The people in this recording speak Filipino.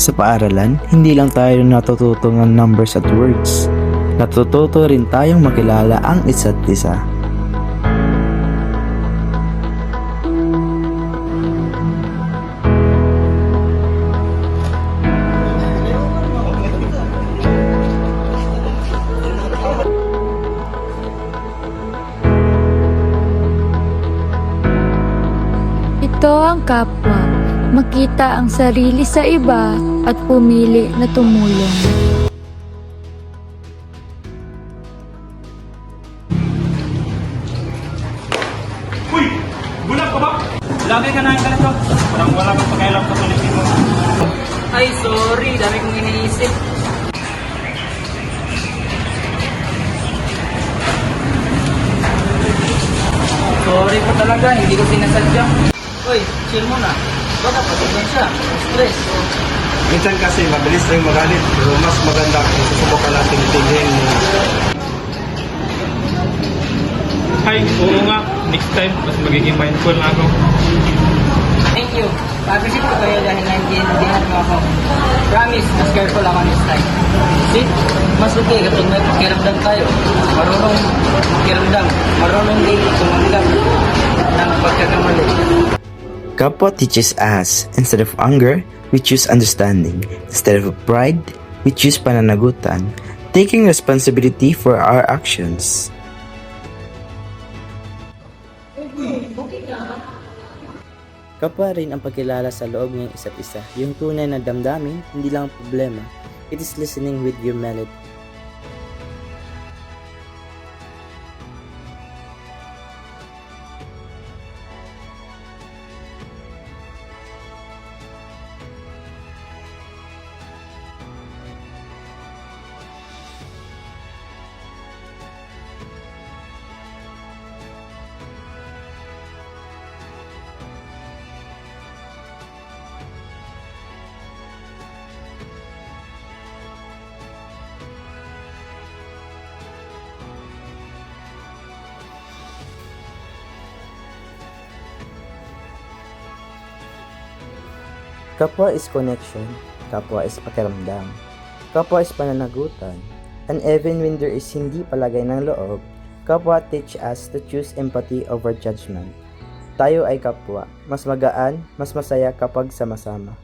sa paaralan, hindi lang tayo natututo ng numbers at words. Natututo rin tayong makilala ang isa't isa. Ito ang kapwa, makita ang sarili sa iba at pumili na tumulong. Uy! Bulag ka ba? Lagi ka na yung ganito. Parang wala kang pakialam sa paligid mo. Ay, sorry. Dami kong iniisip. Sorry po talaga. Hindi ko sinasadya. Uy, chill muna. Baka pasensya. Stress. Minsan kasi mabilis rin magalit. Pero mas maganda kung susubukan natin itindihin mo. Ay, oo nga. Next time, mas magiging mindful na ako. Thank you. Pag-isip ko kayo dahil naintindihan mo ako. Promise, mas careful ako next time. See? Mas okay kapag may pakiramdam tayo. Marunong pakiramdam. Marunong din tumanggap ng pagkakamali. Kapwa teaches us, instead of anger, we choose understanding. Instead of pride, we choose pananagutan, taking responsibility for our actions. Kapwa rin ang pagkilala sa loob ng isa't isa. Yung tunay na damdamin, hindi lang problema. It is listening with humility. Kapwa is connection, kapwa is pakiramdam, kapwa is pananagutan, and even when there is hindi palagay ng loob, kapwa teach us to choose empathy over judgment. Tayo ay kapwa, mas magaan, mas masaya kapag sama-sama.